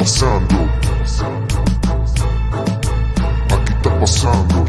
pasando. Aquí está pasando.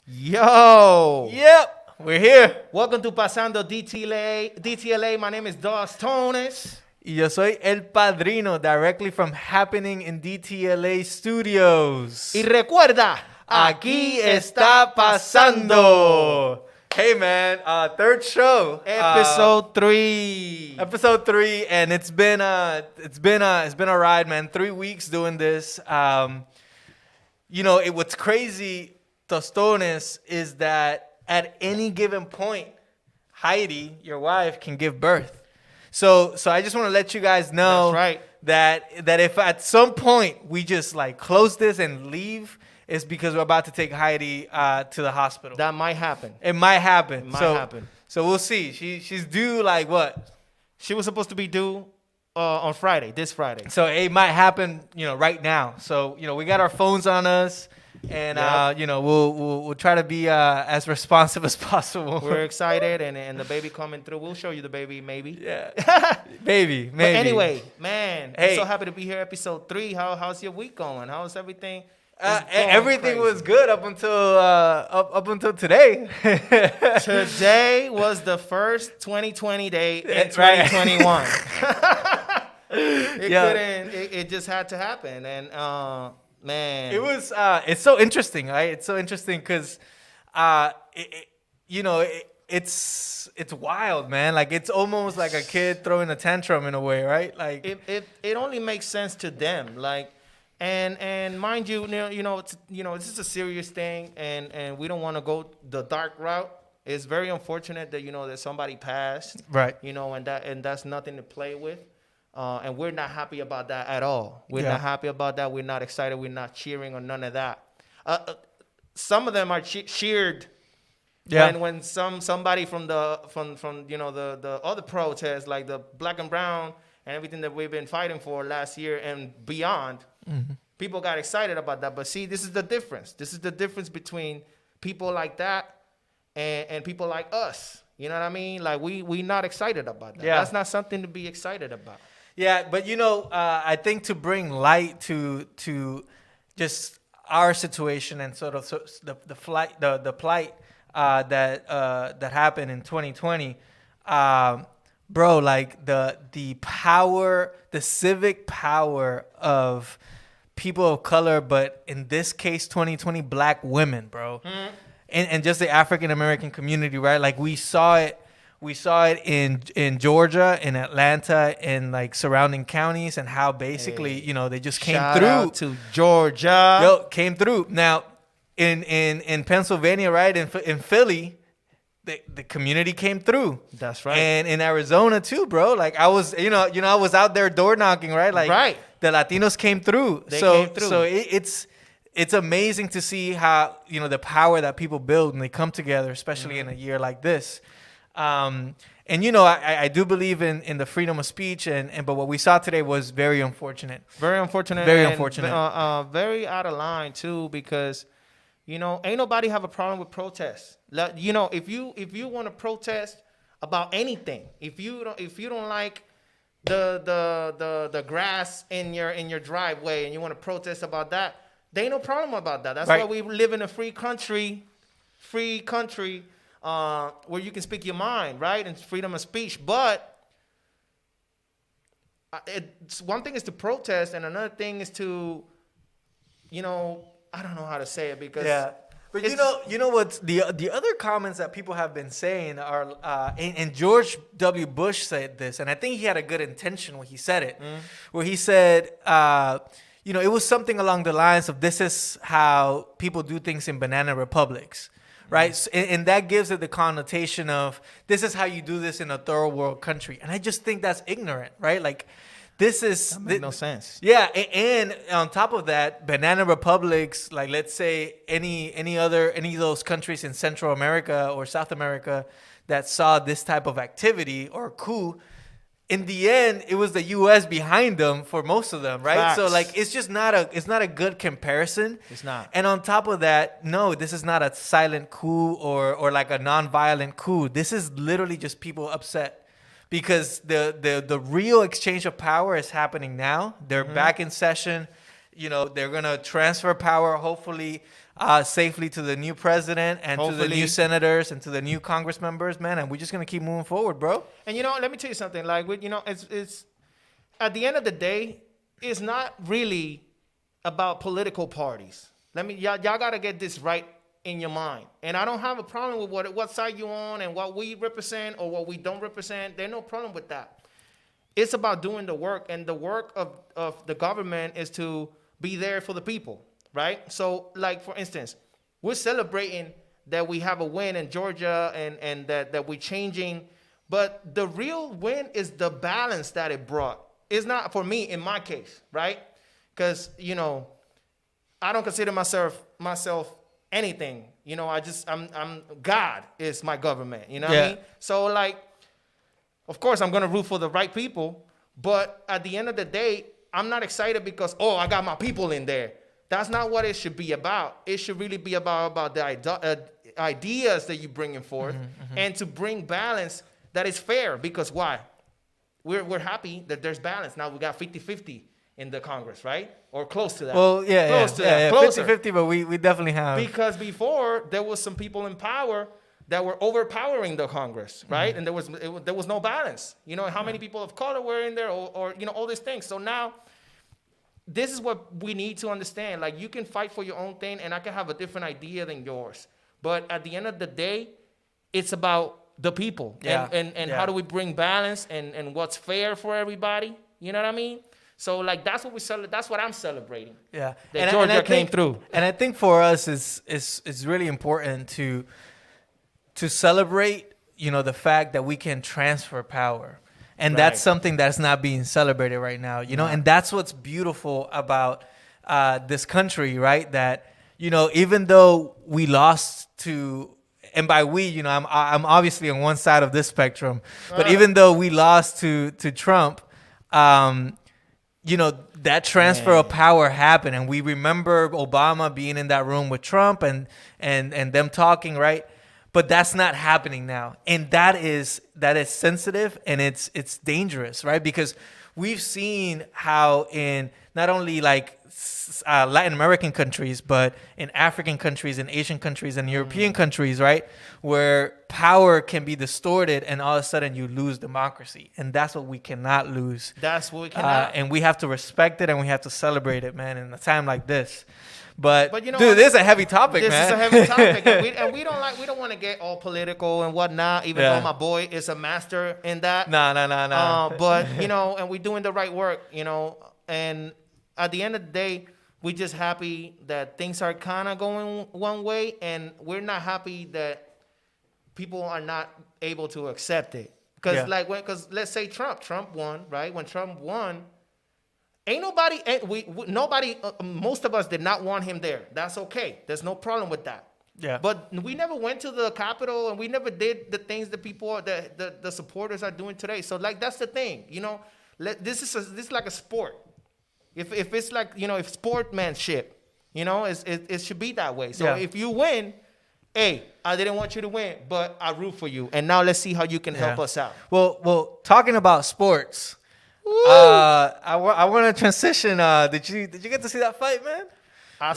Yo! Yep, we're here. Welcome to Pasando DTLA. My name is TossTones. Y yo soy El Padrino, directly from Happening in DTLA Studios. Y recuerda, Aquí está pasando. Hey man, third show, episode 3. episode 3, and it's been a ride, man. 3 weeks doing this. What's crazy, Tostones, is that at any given point, Heidi, your wife, can give birth. So I just want to let you guys know that if at some point we just like close this and leave, it's because we're about to take Heidi to the hospital. That might happen. It might happen. It might happen. So we'll see. She's due like what? She was supposed to be due on Friday, this Friday. So it might happen, right now. So we got our phones on us, and we'll try to be as responsive as possible. We're excited, and the baby coming through. We'll show you the baby, maybe. Yeah, maybe. But anyway, man, hey. I'm so happy to be here. Episode 3. How's your week going? How's everything? Everything was good up until today. Today was the first 2020 day in 2021. It just had to happen, and man, it was. It's so interesting, right? It's so interesting because, it's wild, man. Like it's almost like a kid throwing a tantrum in a way, right? Like it only makes sense to them, like. And mind you, this is a serious thing, and we don't want to go the dark route. It's very unfortunate that that somebody passed, right? And that's nothing to play with, and we're not happy about that at all. We're not happy about that. We're not excited. We're not cheering or none of that. Some of them are cheered. Yeah. When somebody from the other protests, like the black and brown and everything that we've been fighting for last year and beyond. Mm-hmm. People got excited about that. But see, this is the difference. This is the difference between people like that and people like us. You know what I mean? Like, we not excited about that. Yeah. That's not something to be excited about. Yeah, but, I think to bring light to just our situation and sort of the plight that happened in 2020, bro, like the power, the civic power of people of color, but in this case, 2020, black women, bro, and just the African American community, right? Like we saw it in Georgia, in Atlanta, and like surrounding counties, and how basically, they just came Shout through out to Georgia. Came through. Now, in Pennsylvania, right, in Philly. The community came through. That's right. And in Arizona too, bro. Like I was, I was out there door knocking, right? Like the Latinos came through. They came through. So it's amazing to see how, the power that people build when they come together, especially in a year like this. And I do believe in the freedom of speech, but what we saw today was very unfortunate. Very unfortunate. Very unfortunate. Very out of line too, because ain't nobody have a problem with protests. If you want to protest about anything, if you don't like the grass in your driveway and you want to protest about that, there ain't no problem about that. That's why we live in a free country, where you can speak your mind, right? And freedom of speech. But it's one thing is to protest, and another thing is to, I don't know how to say it because but what's the other comments that people have been saying are and George W. Bush said this, and I think he had a good intention when he said it, where he said it was something along the lines of, this is how people do things in banana republics, right? And that gives it the connotation of, this is how you do this in a third world country, and I just think that's ignorant, right? Like, that makes no sense. Yeah, and on top of that, banana republics, like let's say any of those countries in Central America or South America that saw this type of activity or coup, in the end, it was the U.S. behind them for most of them, right? Facts. So like, it's just not a good comparison. It's not. And on top of that, no, this is not a silent coup or like a non-violent coup. This is literally just people upset because the real exchange of power is happening now. They're back in session. You know, they're gonna transfer power, hopefully, safely to the new president and to the new senators and to the new Congress members, man. And we're just gonna keep moving forward, bro. And you know, let me tell you something. Like, you know, it's at the end of the day, it's not really about political parties. Y'all gotta get this right in your mind. And I don't have a problem with what side you're on and what we represent or what we don't represent. There's no problem with that. It's about doing the work, and the work of the government is to be there for the people, right? So, like, for instance, we're celebrating that we have a win in Georgia and that we're changing, but the real win is the balance that it brought. It's not, for me, in my case, right? Because, you know, I don't consider myself anything. You know, I'm God is my government, you know what I mean? So, like, of course, I'm going to root for the right people, but at the end of the day, I'm not excited because, I got my people in there. That's not what it should be about. It should really be about the ideas that you're bringing forth and to bring balance that is fair. Because why? We're happy that there's balance. Now we got 50-50 in the Congress, right? Or close to that. Well, close to that. 50-50, but we definitely have. Because before, there was some people in power that were overpowering the Congress, right? And there was no balance. You know, how many people of color were in there or you know, all these things. So now, this is what we need to understand. Like, you can fight for your own thing, and I can have a different idea than yours. But at the end of the day, it's about the people. And how do we bring balance and what's fair for everybody? You know what I mean? So, like, that's what we celebrate. That's what I'm celebrating. Yeah. That Georgia came through. And I think for us, it's really important to celebrate, you know, the fact that we can transfer power. And that's something that's not being celebrated right now, you know? And that's what's beautiful about this country, right? That, you know, even though we lost to, and by we, you know, I'm obviously on one side of this spectrum, but even though we lost to Trump, you know, that transfer of power happened. And we remember Obama being in that room with Trump and them talking, right? But that's not happening now. And that is sensitive, and it's dangerous, right? Because we've seen how in not only like Latin American countries, but in African countries and Asian countries and European countries, right? Where power can be distorted and all of a sudden you lose democracy. And that's what we cannot lose. That's what we cannot. And we have to respect it and we have to celebrate it, man, in a time like this. But you know, dude, this is a heavy topic, man. This is a heavy topic, and we don't want to get all political and whatnot. Even though my boy is a master in that. Nah. But you know, and we're doing the right work, you know. And at the end of the day, we're just happy that things are kind of going one way, and we're not happy that people are not able to accept it. Because because let's say Trump won, right? When Trump won. Ain't nobody, most of us did not want him there. That's okay. There's no problem with that. Yeah. But we never went to the Capitol, and we never did the things that people, the supporters are doing today. So, like, that's the thing, you know. This is like a sport. If it's like, you know, if sportsmanship, you know, it should be that way. So if you win, hey, I didn't want you to win, but I root for you. And now let's see how you can help us out. Well, talking about sports. I want to transition. Did you get to see that fight, man? I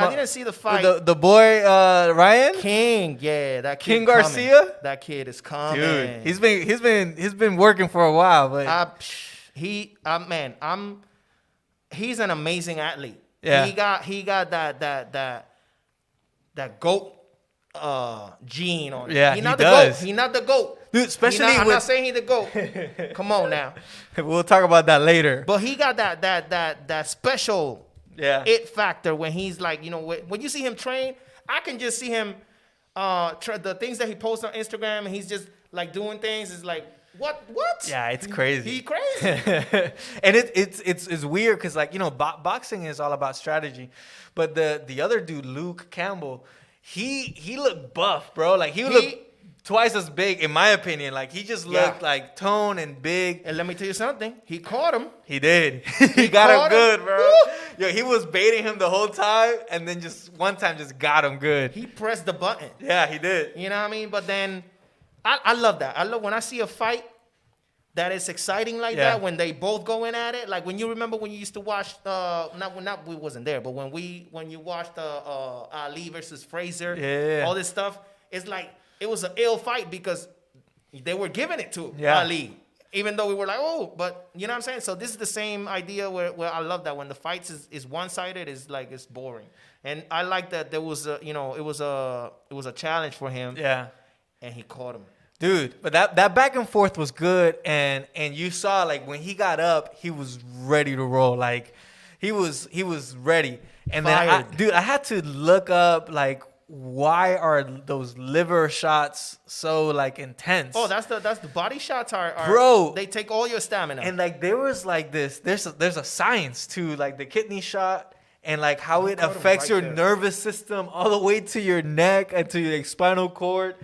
didn't see the fight. The boy Ryan King, that kid King Garcia. That kid is coming. Dude, he's been working for a while, but he's an amazing athlete. Yeah, he got that GOAT gene on him. Yeah, He's not the GOAT. Dude, especially I'm not saying he's the GOAT. Come on now. We'll talk about that later. But he got that special it factor when he's like, you know, when you see him train, I can just see him the things that he posts on Instagram, and he's just like doing things. Is like, what? Yeah, it's crazy. He's crazy. And it's weird because, like, you know, boxing is all about strategy, but the other dude, Luke Campbell, he looked buff, bro. Like he looked twice as big, in my opinion. Like, he just looked like toned and big. And let me tell you something. He caught him. He did. He got him good, bro. Woo! Yo, he was baiting him the whole time, and then just one time just got him good. He pressed the button. Yeah, he did. You know what I mean? But then I love that. I love when I see a fight that is exciting like that when they both go in at it. Like when you remember when you used to watch not we wasn't there, but when you watched Ali versus Frazier, all this stuff, it's like it was an ill fight because they were giving it to Ali. Even though we were like, oh, but you know what I'm saying? So this is the same idea where I love that when the fights is one-sided, it's like it's boring. And I like that there was it was a challenge for him. Yeah. And he caught him. Dude, but that back and forth was good, and you saw like when he got up, he was ready to roll. Like he was ready. And Fired. then I had to look up like why are those liver shots so like intense? Oh, that's the body shots are bro. They take all your stamina. And like there was like this, there's a science to like the kidney shot and like how it affects your nervous system all the way to your neck and to your spinal cord.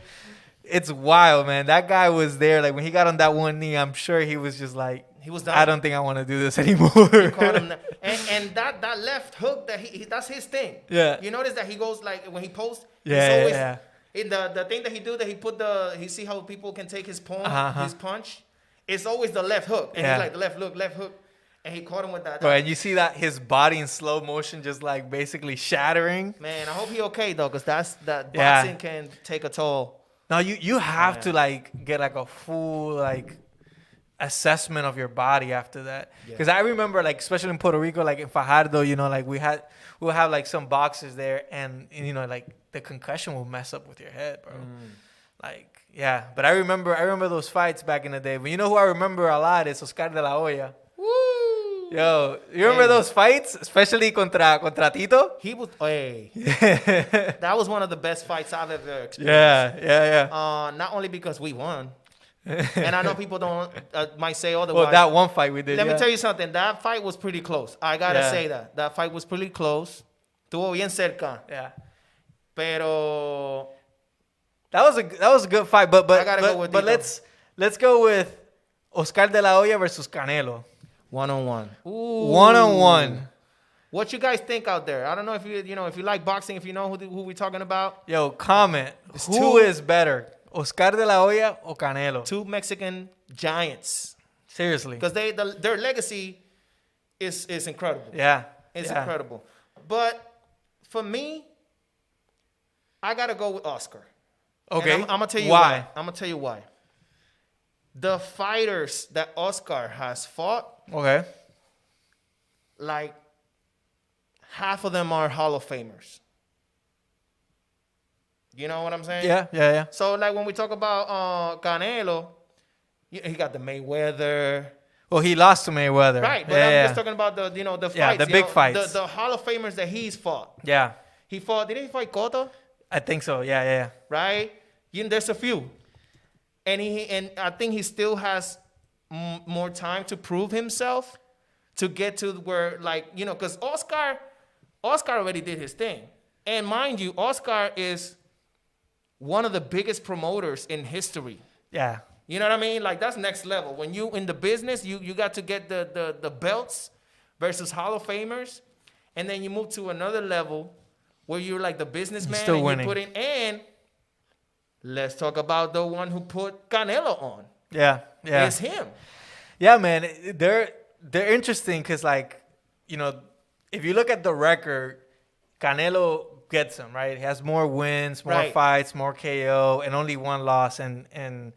It's wild, man. That guy was there. Like when he got on that one knee, I'm sure he was just like, he was done. I don't think I want to do this anymore. He caught him and that left hook that he that's his thing. Yeah. You notice that he goes like when he posts. Yeah. In the thing that he do that he put he see how people can take his his punch. It's always the left hook and he's like the left hook, and he caught him with that. Bro, and you see that his body in slow motion just like basically shattering. Man, I hope he okay though, because that boxing can take a toll. No, you have to like get like a full like assessment of your body after that. Because I remember like especially in Puerto Rico, like in Fajardo, like we'll have like some boxers there, and like the concussion will mess up with your head, bro. Like but I remember those fights back in the day. But you know who I remember a lot is Oscar de la Hoya. Woo! Yo, you remember those fights, especially contra Tito? He was that was one of the best fights I've ever experienced. Yeah. Not only because we won, and I know people don't might say otherwise. Well, that one fight we did. Let me tell you something. That fight was pretty close. I gotta say that fight was pretty close. Estuvo bien cerca. Yeah. Pero that was a good fight. But let's go with Oscar de la Hoya versus Canelo. 1-on-1. Ooh. 1-on-1. What you guys think out there? I don't know if if you like boxing, if you know who we're talking about. Yo, comment. Who is better, Oscar de la Hoya or Canelo? Two Mexican giants. Seriously. Because their legacy is incredible. Yeah. It's incredible. But for me, I gotta go with Oscar. Okay. I'm gonna tell you why. I'm gonna tell you why. The fighters that Oscar has fought, like half of them are Hall of Famers. You know what I'm saying? Yeah. So like when we talk about Canelo, he got the Mayweather. Well, he lost to Mayweather. Right, but I'm just talking about the fights. Yeah, the big fights. The Hall of Famers that he's fought. Yeah. Did he fight Cotto? I think so. Yeah. Right? There's a few. And I think he still has more time to prove himself to get to where, like, because Oscar already did his thing. And mind you, Oscar is one of the biggest promoters in history. Yeah. You know what I mean? Like, that's next level. When you in the business, you got to get the belts versus Hall of Famers. And then you move to another level where you're like the businessman. Still winning. You put in, and let's talk about the one who put Canelo on. Yeah. It's him. Yeah, man. They're interesting because, like, if you look at the record, Canelo gets him, right? He has more wins, more fights, more KO, and only one loss. And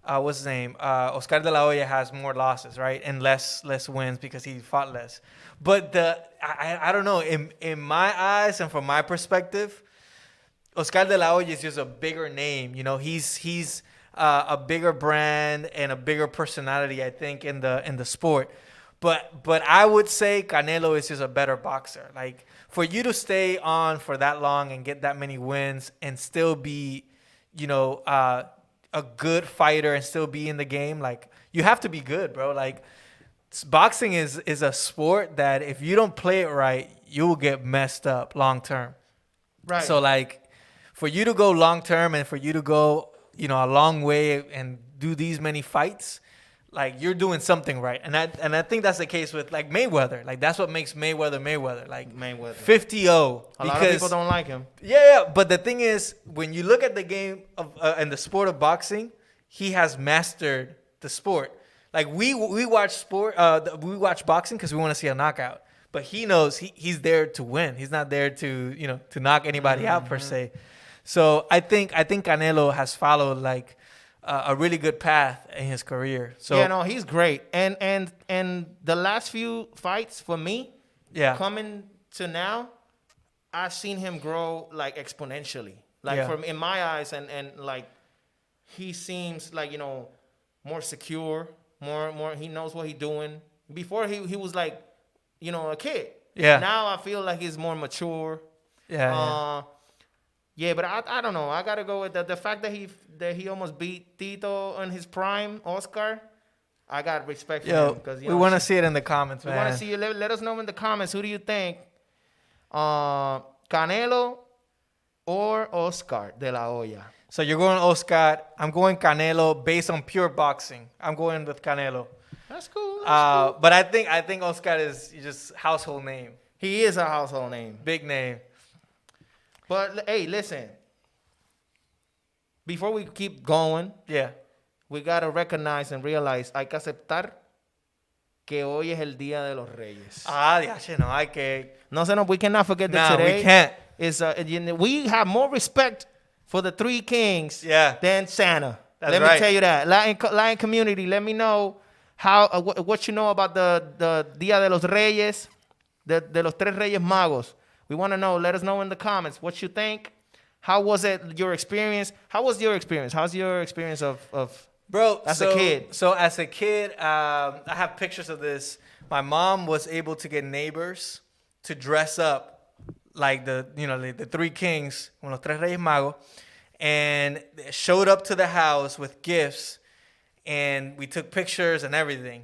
what's his name? Oscar de la Hoya has more losses, right? And less wins because he fought less. But I don't know. In my eyes and from my perspective, Oscar de la Hoya is just a bigger name. He's a bigger brand and a bigger personality, I think, in the sport. But I would say Canelo is just a better boxer. Like, for you to stay on for that long and get that many wins and still be, a good fighter and still be in the game, like, you have to be good, bro. Like, boxing is a sport that if you don't play it right, you will get messed up long term. Right. So, like, for you to go long term and for you to go, a long way and do these many fights, like, you're doing something right. And I think that's the case with, like, Mayweather. Like, that's what makes Mayweather. Like, Mayweather. 50-0. A lot of people don't like him. Yeah. But the thing is, when you look at the game of and the sport of boxing, he has mastered the sport. Like we watch we watch boxing because we want to see a knockout. But he knows he's there to win. He's not there to knock anybody out per se. So I think Canelo has followed like a really good path in his career. So yeah, no, he's great. And the last few fights for me, coming to now, I've seen him grow like exponentially. Like from in my eyes, and like he seems like more secure, more. He knows what he's doing. Before he was like a kid. Yeah. Now I feel like he's more mature. Yeah. But I don't know. I gotta go with the fact that he almost beat Tito in his prime, Oscar. I got respect for him because we want to see it in the comments, man. We want to see you. Let us know in the comments. Who do you think? Canelo or Oscar de la Hoya? So you're going Oscar. I'm going Canelo based on pure boxing. I'm going with Canelo. That's cool. But I think Oscar is just household name. He is a household name. Big name. But hey, listen. Before we keep going, we gotta recognize and realize hay que aceptar que hoy es el Día de los Reyes. No hay que. We cannot forget that today. We can't. We have more respect for the three kings than Santa. Let me tell you that. Latin community, let me know how what you know about the Día de los Reyes, de los Tres Reyes Magos. We want to know. Let us know in the comments what you think. How was it your experience? How was your experience? How's your experience of Bro, as a kid? So as a kid, I have pictures of this. My mom was able to get neighbors to dress up like the three kings, los Tres Reyes Magos, and showed up to the house with gifts, and we took pictures and everything.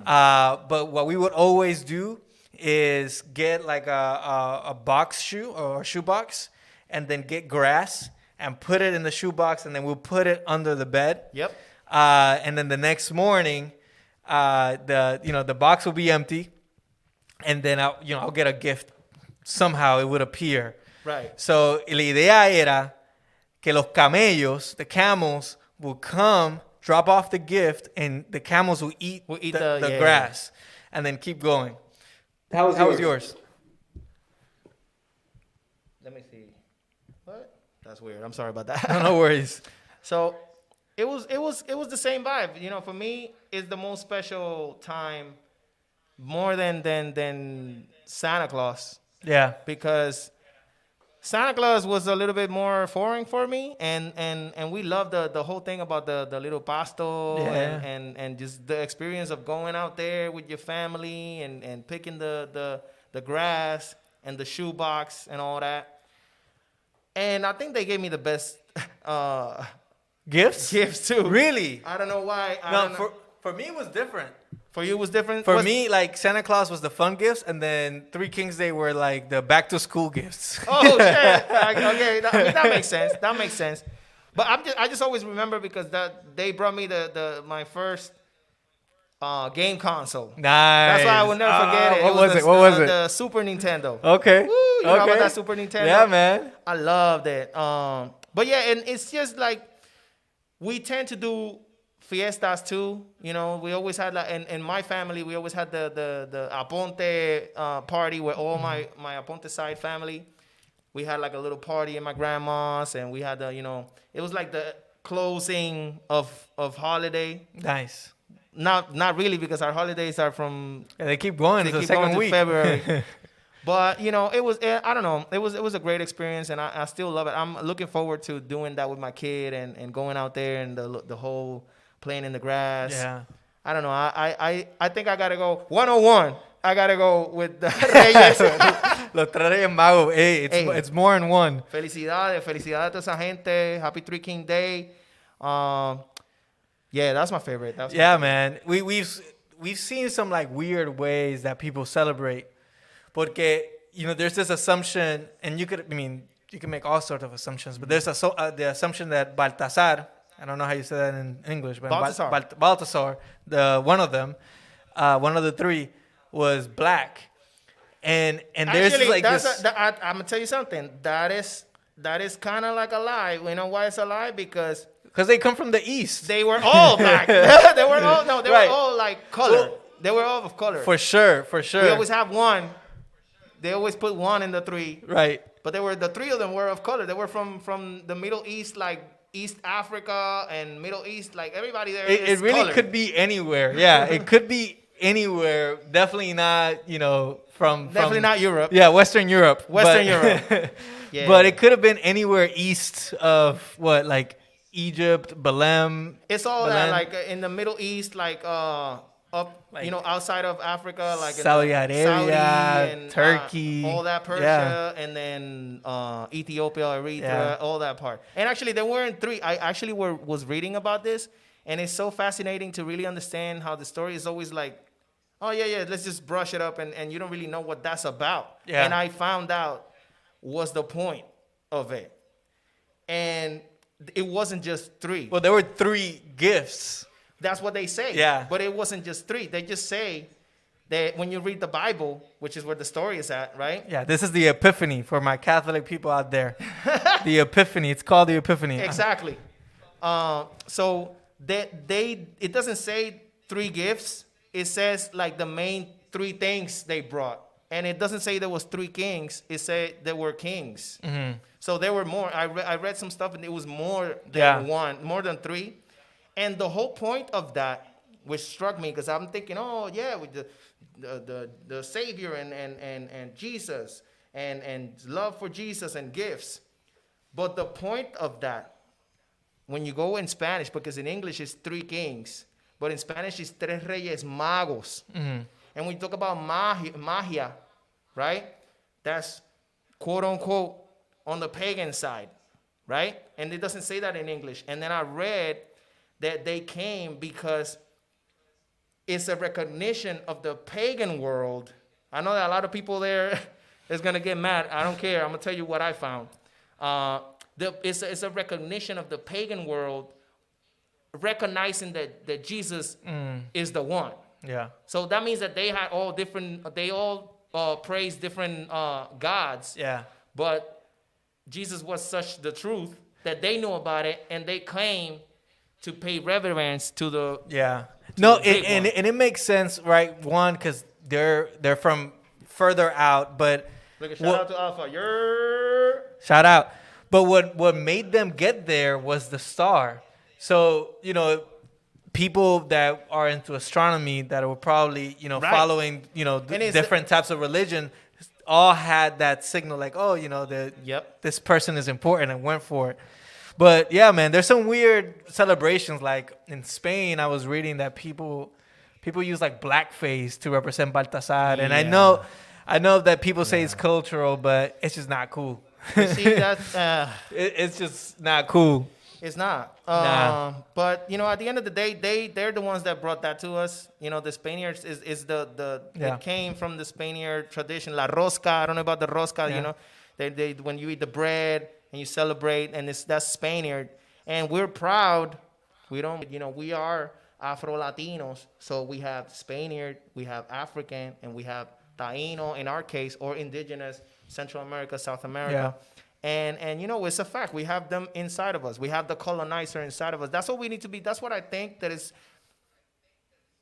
But what we would always do is get like a box shoe or a shoe box, and then get grass and put it in the shoe box, and then we'll put it under the bed. Yep. And then the next morning, the box will be empty, and then I'll get a gift. Somehow it would appear. Right. So la idea era que los camellos, the camels, will come, drop off the gift, and the camels will eat the grass, and then keep going. How was yours? Let me see. What? That's weird. I'm sorry about that. No worries. So it was the same vibe. For me, it's the most special time, more than Santa Claus. Yeah. Because Santa Claus was a little bit more foreign for me, and we loved the whole thing about the little pasto and just the experience of going out there with your family and picking the grass and the shoebox and all that. And I think they gave me the best gifts too. Really? I don't know why. For me it was different. For you, it was different? For me, like, Santa Claus was the fun gifts, and then Three Kings Day were, like, the back-to-school gifts. Oh, shit. Okay, that makes sense. That makes sense. But I just always remember because they brought me my first game console. Nice. That's why I will never forget it. What was it? The Super Nintendo. Okay. Woo, you know about that Super Nintendo? Yeah, man. I loved it. But, yeah, and it's just, like, we tend to do fiestas too, we always had like in my family we always had the Aponte party where all my Aponte side family, we had like a little party in my grandma's, and we had it was like the closing of holiday. Nice. Not really, because our holidays are from they keep going. It's the second week. February. But it was, I don't know, it was a great experience, and I still love it. I'm looking forward to doing that with my kid and going out there and the whole playing in the grass. Yeah. I don't know. I think I gotta go 101. I gotta go with the Reyes. Los Tres Reyes Magos. Hey, it's more than one. Felicidades a toda esa gente. Happy Three King Day. Yeah, that's my favorite. Man. We've seen some like weird ways that people celebrate. Porque there's this assumption, and you can make all sorts of assumptions, but there's the assumption that Baltasar, I don't know how you say that in English, but Baltasar, one of them, one of the three, was black, and there's actually, like this. I'm gonna tell you something. That is kind of like a lie. You know why it's a lie? Because they come from the east. They were all black. They were all like color. Well, They were all of color. For sure. We always have one. They always put one in the three. Right. But the three of them were of color. They were from the Middle East, like East Africa and Middle East. Like everybody there is It really colored. could be anywhere. Yeah, it could be anywhere. Definitely not, Definitely not Europe. Yeah, Western Europe. Europe. Yeah. But it could have been anywhere east of like Egypt, Belém. It's all Belém. that, like in the Middle East, like up, Like outside of Africa, like Saudi in Arabia, Saudi and, Turkey, all that Persia, and then Ethiopia, Eritrea, all that part. And actually, there weren't three. I actually was reading about this, and it's so fascinating to really understand how the story is always like, oh yeah, let's just brush it up, and you don't really know what that's about. Yeah. And I found out was the point of it, and it wasn't just three. Well, there were 3 gifts. That's what they say. Yeah. But it wasn't just 3. They just say that when you read the Bible, which is where the story is at, right? Yeah, this is the Epiphany for my Catholic people out there. The Epiphany. It's called the Epiphany. Exactly. So it doesn't say 3 gifts. It says like the main 3 things they brought. And it doesn't say there was 3 kings. It said there were kings. Mm-hmm. So there were more. I read some stuff, and it was more than one, more than 3. And the whole point of that, which struck me, because I'm thinking, oh yeah, with the Savior and Jesus and love for Jesus and gifts. But the point of that, when you go in Spanish, because in English it's 3 kings, but in Spanish it's tres reyes magos. Mm-hmm. And when you talk about magia, right? That's quote unquote on the pagan side, right? And it doesn't say that in English. And then I read that they came because it's a recognition of the pagan world. I know that a lot of people there is going to get mad. I don't care. I'm going to tell you what I found. It's a recognition of the pagan world, recognizing that Jesus is the one. Yeah. So that means that they had all different, they all praised different gods. Yeah. But Jesus was such the truth that they knew about it, and they came to pay reverence to the No, the and it makes sense, right? One, because they're from further out, but Look at shout out to Alpha. shout out. But what made them get there was the star. So people that are into astronomy that were probably Right. following different types of religion all had that signal like, oh, this person is important and went for it. But yeah, man, there's some weird celebrations. Like in Spain, I was reading that people use like blackface to represent Baltasar, and I know that people say it's cultural, but it's just not cool. You see, that's It's just not cool. it's not. Nah. But at the end of the day, they're the ones that brought that to us. The Spaniards is it came from the Spaniard tradition. La rosca, I don't know about the rosca. Yeah. They when you eat the bread and you celebrate, and that's Spaniard, and we're proud. We don't, we are Afro Latinos, so we have Spaniard, we have African, and we have Taino in our case, or indigenous Central America, South America. Yeah. And it's a fact. We have them inside of us. We have the colonizer inside of us. That's what we need to be. That's what I think that is.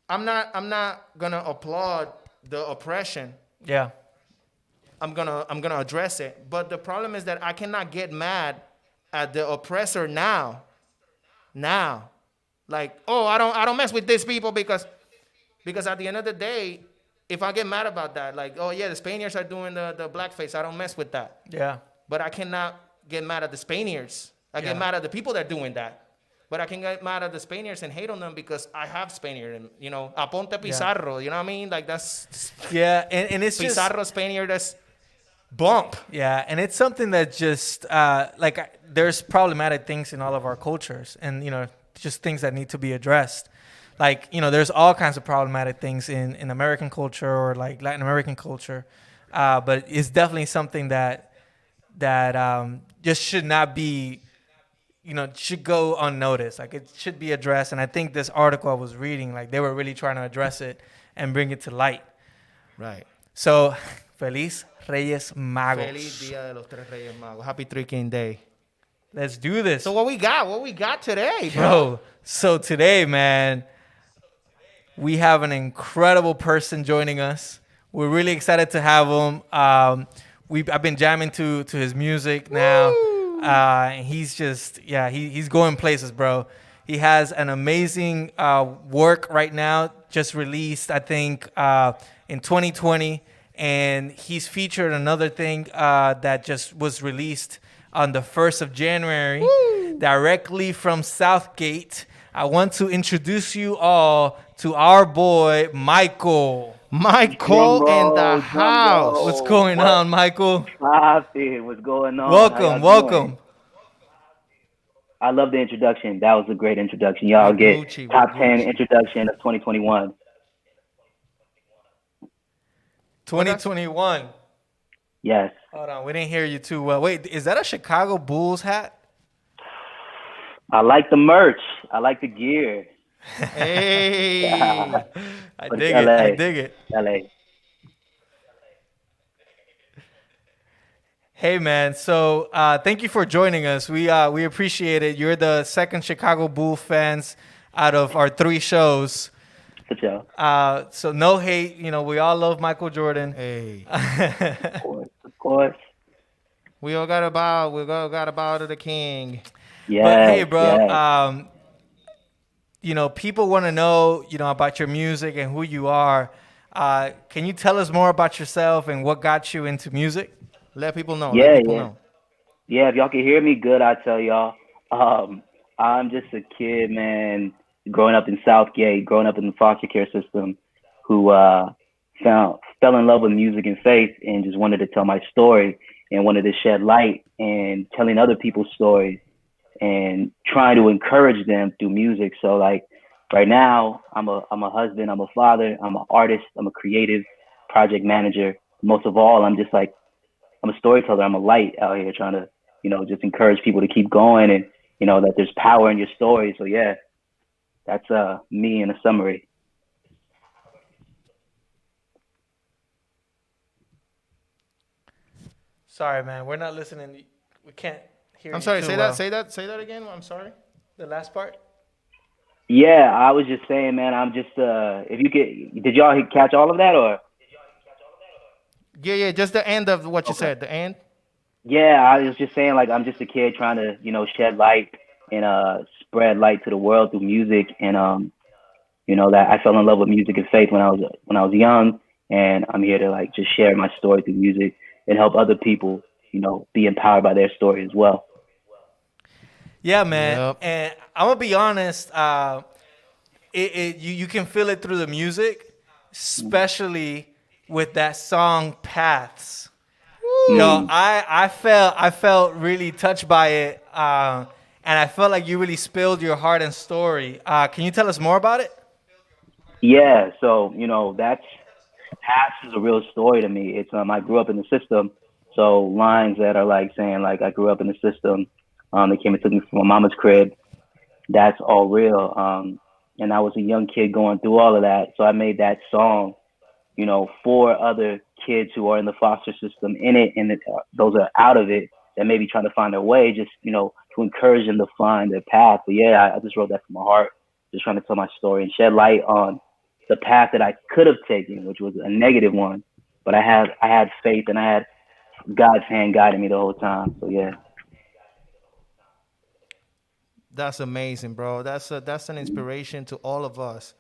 I'm not gonna applaud the oppression. Yeah. I'm gonna address it. But the problem is that I cannot get mad at the oppressor now. Like, oh, I don't mess with these people because at the end of the day, if I get mad about that, like, oh yeah, the Spaniards are doing the blackface, I don't mess with that. Yeah. But I cannot get mad at the Spaniards. I get mad at the people that are doing that. But I can get mad at the Spaniards and hate on them because I have Spaniard. And, Aponte Pizarro. You know what I mean? Like, that's... Yeah, and it's just... Pizarro, Spaniard, that's bump. Yeah, and it's something that just... there's problematic things in all of our cultures. And, just things that need to be addressed. Like, there's all kinds of problematic things in American culture or, like, Latin American culture. But it's definitely something that just should not be... should go unnoticed. Like, it should be addressed. And I think this article I was reading, like, they were really trying to address it and bring it to light. Right. So, Feliz Reyes Magos. Feliz Dia de los Tres Reyes Magos. Happy Three King Day. Let's do this. So what we got today, bro? Yo, so today, man, we have an incredible person joining us. We're really excited to have him. I've been jamming to his music now. And he's just, he's going places, bro. He has an amazing work right now, just released, I think, in 2020. And he's featured another thing that just was released on the 1st of January, directly from Southgate. I want to introduce you all to our boy, Mikol. Mikol in the house. What's going on, Mikol? What's going on? Welcome. I love the introduction. That was a great introduction. Y'all get Gucci, top 10 introduction of 2021. 2021. Yes. Hold on, we didn't hear you too well. Wait, is that a Chicago Bulls hat? I like the merch. I like the gear. Hey. I But dig it's it. LA. I dig it. LA. Hey man, so thank you for joining us. We appreciate it. You're the second Chicago Bull fans out of our 3 shows. For sure. So no hate. You know, we all love Michael Jordan. Hey. Of course. We all got to bow. We all got to bow to the king. Yeah. But hey, bro, yes. you know, people want to know, you know, about your music and who you are. Can you tell us more about yourself and what got you into music? Let people know. Yeah, Let people yeah. know. Yeah, if y'all can hear me good, I tell y'all. I'm just a kid, man, growing up in Southgate, growing up in the foster care system, who fell in love with music and faith and just wanted to tell my story and wanted to shed light and telling other people's stories and trying to encourage them through music. So like right now, I'm a husband, I'm a father, I'm an artist, I'm a creative project manager. Most of all, I'm a storyteller. I'm a light out here trying to, you know, just encourage people to keep going and, you know, that there's power in your story. So yeah, that's me in a summary. Sorry, man, we're not listening. We can't hear. I'm you sorry. too Say well. Say that again. I'm sorry. The last part. Yeah, I was just saying, man, I'm just, if you did y'all catch all of that or? Yeah. Just the end of what you said. The end. Yeah, I was just saying, like, I'm just a kid trying to, you know, shed light and spread light to the world through music. And, you know, that I fell in love with music and faith when I was young. And I'm here to, like, just share my story through music and help other people, you know, be empowered by their story as well. Yeah, man. Yep. And I'm gonna be honest. You can feel it through the music, especially with that song "Paths." You know, I felt really touched by it, and I felt like you really spilled your heart and story. Can you tell us more about it? Yeah, so, you know, that's Paths is a real story to me. It's I grew up in the system, so lines that are like saying like I grew up in the system. They came and took me from my mama's crib. That's all real. And I was a young kid going through all of that, so I made that song, you know, for other kids who are in the foster system in it, and those are out of it that maybe trying to find their way, just, you know, to encourage them to find their path. But yeah, I just wrote that from my heart, just trying to tell my story and shed light on the path that I could have taken, which was a negative one. But I had faith and I had God's hand guiding me the whole time. So yeah. That's amazing, bro. That's an inspiration to all of us.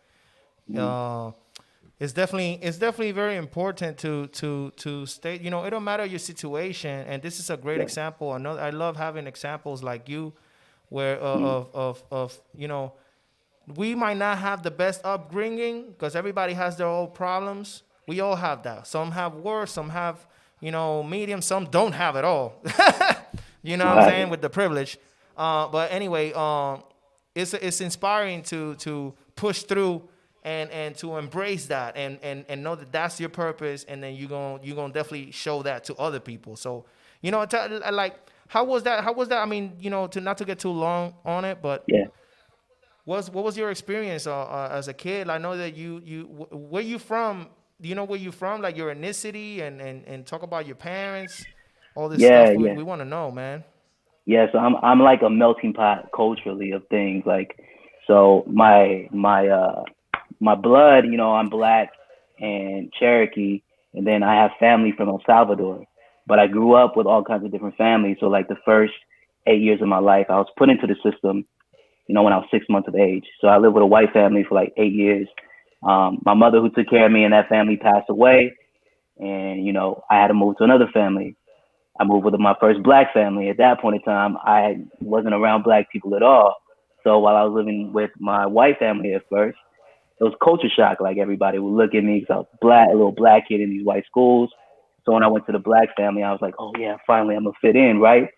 It's definitely very important to state. You know, it don't matter your situation, and this is a great example. I love having examples like you, where of you know, we might not have the best upbringing because everybody has their own problems. We all have that. Some have worse, some have, you know, medium, some don't have it all. You know what I'm saying, with the privilege. But anyway, it's inspiring to push through and to embrace that and know that that's your purpose, and then you're gonna definitely show that to other people. So, you know, like how was that? I mean, you know, not to get too long on it, but Yeah. what was your experience as a kid? I know that where you from? Do you know where you from? Like your ethnicity and talk about your parents, all this stuff. We want to know, man. Yeah, so I'm like a melting pot culturally of things. Like, so my my blood, you know, I'm black and Cherokee, and then I have family from El Salvador. But I grew up with all kinds of different families. So like the first 8 years of my life, I was put into the system, you know, when I was 6 months of age. So I lived with a white family for like 8 years. My mother, who took care of me, and that family passed away, and you know, I had to move to another family. I moved with my first black family. At that point in time, I wasn't around black people at all. So while I was living with my white family at first, it was culture shock. Like everybody would look at me because I was black, a little black kid in these white schools. So when I went to the black family, I was like, oh yeah, finally I'm gonna fit in, right?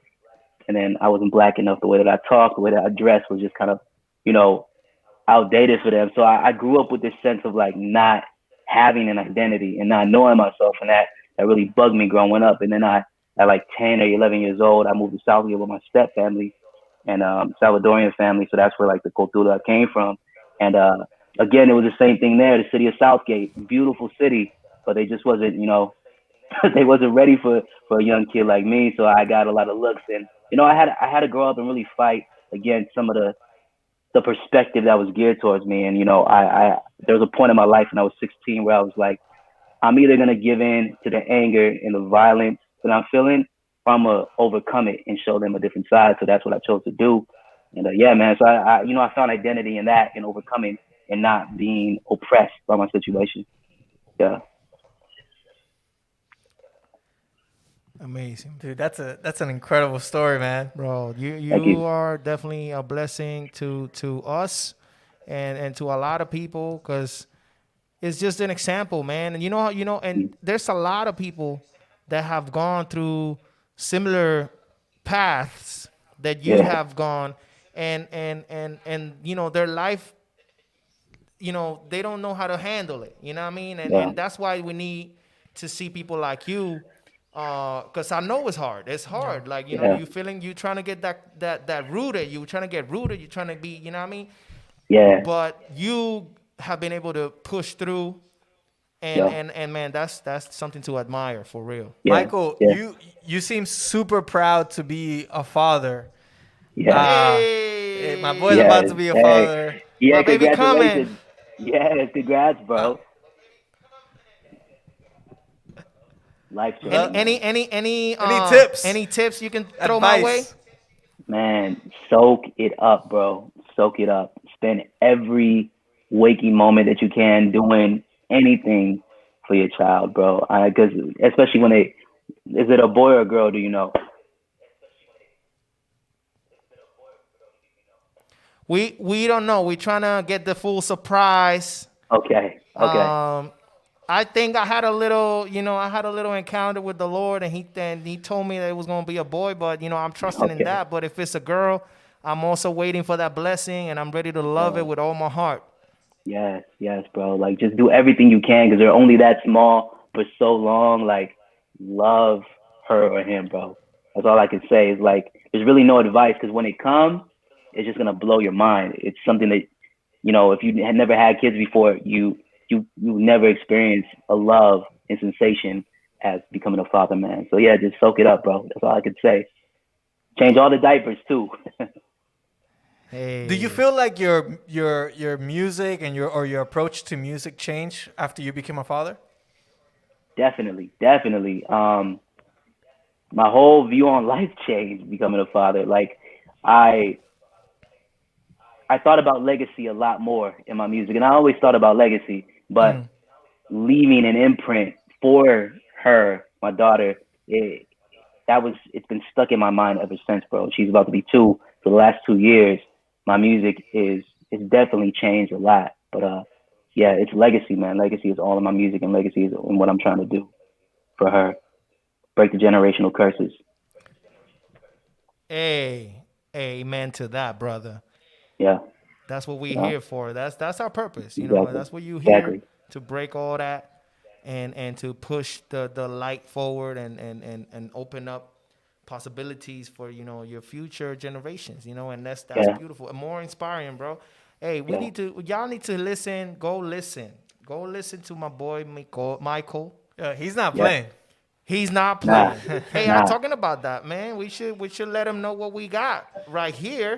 And then I wasn't black enough. The way that I talked, the way that I dressed was just kind of, you know, outdated for them. So I grew up with this sense of like not having an identity and not knowing myself, and that really bugged me growing up. And then at like 10 or 11 years old, I moved to Southfield with my step family and Salvadorian family. So that's where like the cultura came from. And again, it was the same thing there. The city of Southgate, beautiful city, but they just wasn't, you know, they wasn't ready for a young kid like me. So I got a lot of looks, and you know, I had to grow up and really fight against some of the perspective that was geared towards me. And you know, I there was a point in my life when I was 16 where I was like, I'm either gonna give in to the anger and the violence that I'm feeling, or I'm gonna overcome it and show them a different side. So that's what I chose to do. And yeah, man. So I you know, I found identity in that, in overcoming and not being oppressed by my situation. Yeah. Amazing, Dude, that's an incredible story, man. bro. Thank You you. are definitely a blessing to us and to a lot of people, because it's just an example, man. And and there's a lot of people that have gone through similar paths that you Yeah. have gone, and you know, their life, you know, they don't know how to handle it. You know what I mean? Yeah. And that's why we need to see people like you, because I know it's hard. It's hard. Like, you know, Yeah. you trying to get that rooted. You trying to get rooted. You trying to be, you know what I mean? Yeah. But you have been able to push through, and Yeah. and man, that's something to admire, for real. Yeah. Michael, Yeah. you seem super proud to be a father. Yeah. My Hey, boy's Yeah. about to be a Hey. father. Yeah. my baby coming. Congratulations. Yeah. Congrats, bro. Life Any changing, any man. any any Any tips? any tips you can throw my way? Advice? Man, soak it up, bro. Soak it up. Spend every waking moment that you can doing anything for your child, bro. Because especially when is it a boy or a girl? Do you know? We don't know. We trying to get the full surprise. Okay. Okay. I think I had a little, encounter with the Lord, and he told me that it was gonna be a boy, but you know, I'm trusting in Okay. that. But if it's a girl, I'm also waiting for that blessing, and I'm ready to love it with all my heart. Yes. Yes, bro. Like just do everything you can because they're only that small for so long. Like love her or him, bro. That's all I can say. Is like there's really no advice because when it comes, it's just gonna blow your mind. It's something that if you had never had kids before, you never experienced a love and sensation as becoming a father, man. So yeah, just soak it up, bro. That's all I could say. Change all the diapers too. Hey, Do you feel like your music and your approach to music changed after you became a father? Definitely, definitely. My whole view on life changed becoming a father. Like I I thought about legacy a lot more in my music, and I always thought about legacy, but leaving an imprint for her, my daughter, it's been stuck in my mind ever since, bro. She's about to be 2. For the last 2 years, my music it's definitely changed a lot. But yeah, it's legacy, man. Legacy is all in my music, and legacy is in what I'm trying to do for her. Break the generational curses. hey, amen to that, brother. Yeah, That's what we're yeah, here for. That's our purpose. You know, exactly, that's what you here exactly. to break all that, and to push the light forward, and open up possibilities for your future generations. And that's Yeah, beautiful and more inspiring, bro. Hey, yeah, y'all need to listen. Go listen to my boy Michael. He's not yeah. playing. He's not Nah, playing. Hey, I'm nah. talking about that, man. We should let him know what we got right here.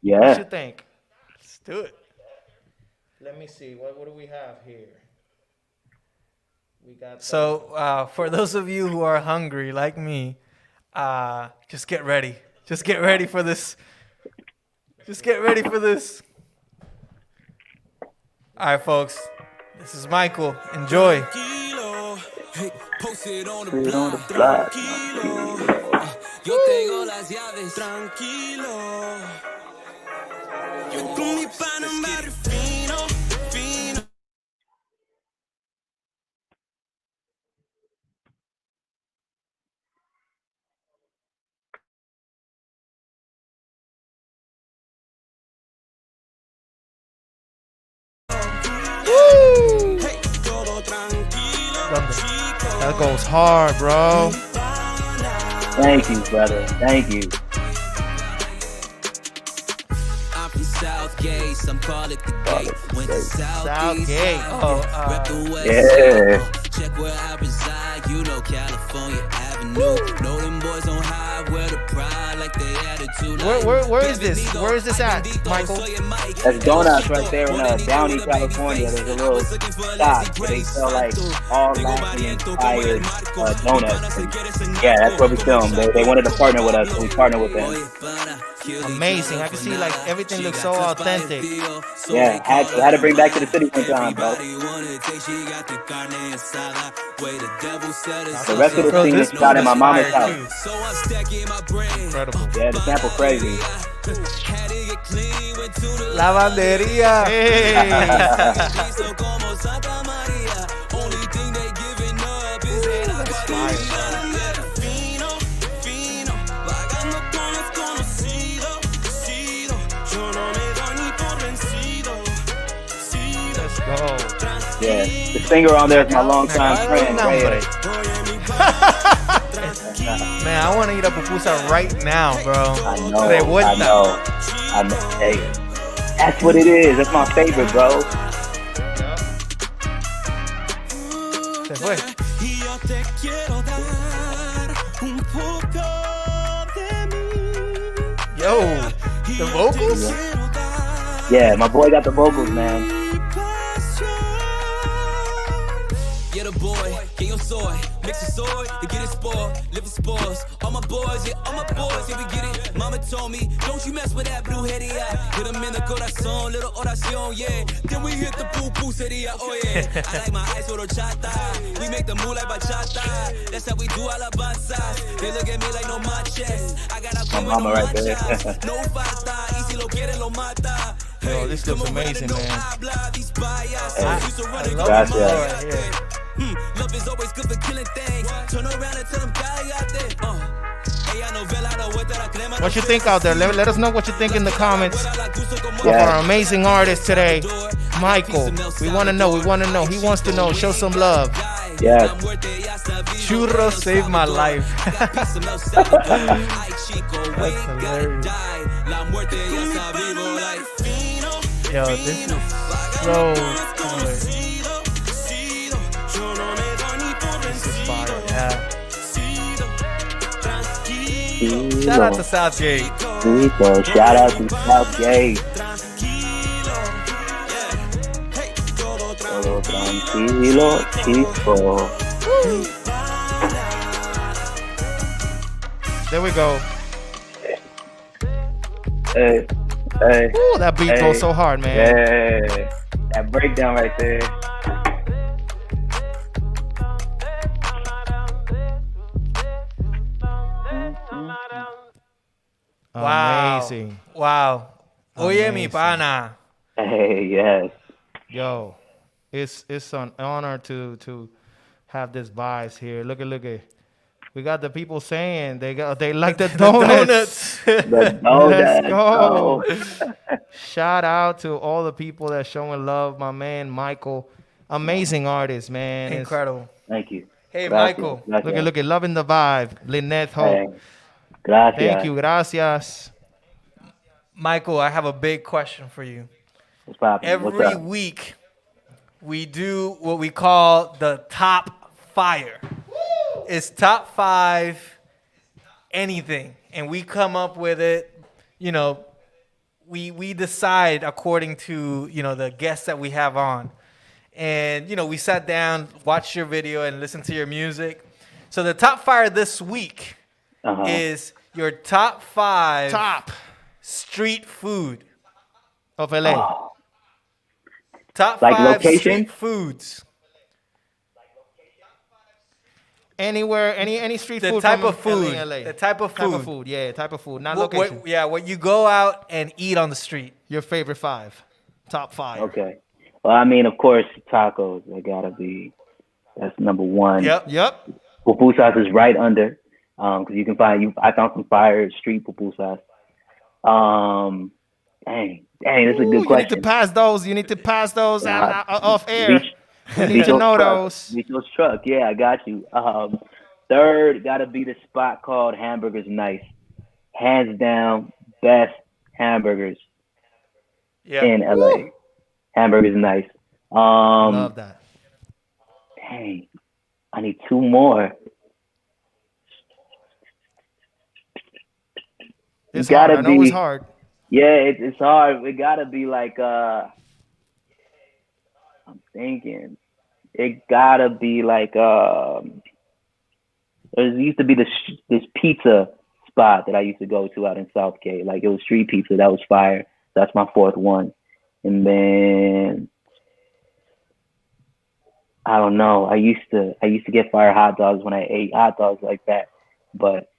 What Yeah. you think? Let's do it. Let me see. What do we have here? We got. So for those of you who are hungry like me, just get ready. Just get ready for this. Just get ready for this. All right, folks. This is Michael. Enjoy. Posted on the block. Yo tengo las llaves, tranquilo. Yo con mi pana en barrio fino, fino. Woo! Hey, todo tranquilo. That goes hard, bro. Thank you, brother. Thank you. I'm from Southgate, some call it the gate. Went to Southgate. Rep the West Yeah. Side. Check where I reside, you know California Avenue. Know them boys on high, wear the pride like they attitude. Where is this? Where is this at, Michael? That's donuts right there in Downey, California. There's a little shop where they sell like all Latin inspired donuts. And yeah, that's where we filmed. They wanted to partner with us, so we partnered with them. Amazing. I can see like everything looks so authentic. Yeah, I had to bring back to the city one time, bro. The rest of the scene is shot in my mama's house. Incredible. Yeah, the sample crazy. Lavandería. Let's go. Yeah, the singer on there is my longtime friend, Ray. Man, I want to eat a pupusa right now, bro. I know, Recuerda. I know. Hey, that's what it is. That's my favorite, bro. Se fue. Yo, the vocals? Yeah, my boy got the vocals, man. Yeah, the boy, get your soy, mix your soy, to get it spoiled, live the spores. All my boys, yeah, we get it. Mama told me, don't you mess with that blue heady eye. Hit him in the corazón, little oración, yeah. Then we hit the poo sería, oh yeah. I like my ice with horchata. We make the move like bachata. That's how we do alabanzas. They look at me like no manches. I got a My mama right there. no falta, easy lo quiere lo mata. Yo, this looks amazing, man. Gracias. Love is always good for killing things. Turn around and tell them cállate. What you think out there? Let us know what you think in the comments of Yeah. our amazing artist today, Michael. We want to know. We want to know. He wants to know. Show some love. Yeah. Churros saved my life. That's hilarious. Yo, this is so cool. This is fire. Yeah. Shout out to Southgate. Shout out to Southgate. Todo tranquilo, chico. There we go. Hey, hey. Ooh, that beat goes so hard, man. Hey, that breakdown right there. Wow. Amazing. Wow. Oye, mi Amazing. pana. Hey, yes. Yo, it's an honor to have this vibes here. Look at. We got the people saying they like the donuts. Let's Let's go. go. Shout out to all the people that showing love. My man Michael, amazing artist, man. It's- Incredible. Thank you. Hey, Gracias, Michael. gracias. Look at, loving the vibe. Lynette Hope. Hey, gracias. Thank you, gracias. Michael, I have a big question for you. What's poppin'? What's Every up? week, we do what we call the top fire. It's top 5 anything, and we come up with it, we decide according to, the guests that we have on. And, we sat down, watched your video, and listened to your music. So the top fire this week is your top 5 street food of LA. Oh, top like 5 location? street foods. Anywhere, any street The food. type from of food. LA. The type of Type of food. food. Yeah, type of food. Not What, location. what you go out and eat on the street. Your favorite 5. Top 5. okay. Well, I mean, of course, tacos. They gotta be. That's number 1. Yep. Pupusas is right under, because you can find. I found some fire street pupusas. Dang, this is a good You need question. to pass those. You need to pass those off air. Reach- You need to know those. Vito's truck. Yeah, I got you. Third, gotta be the spot called Hamburgers Nice. Hands down, best hamburgers in LA. Hamburgers Nice. Love that. Dang, I need 2 more. It's gotta hard. I know be- it's hard. Yeah, it's hard. It gotta be like I'm thinking. It gotta be like there used to be this pizza spot that I used to go to out in Southgate. Like it was street pizza. That was fire. That's my 4th one. And then I don't know. I used to get fire hot dogs when I ate hot dogs like that. But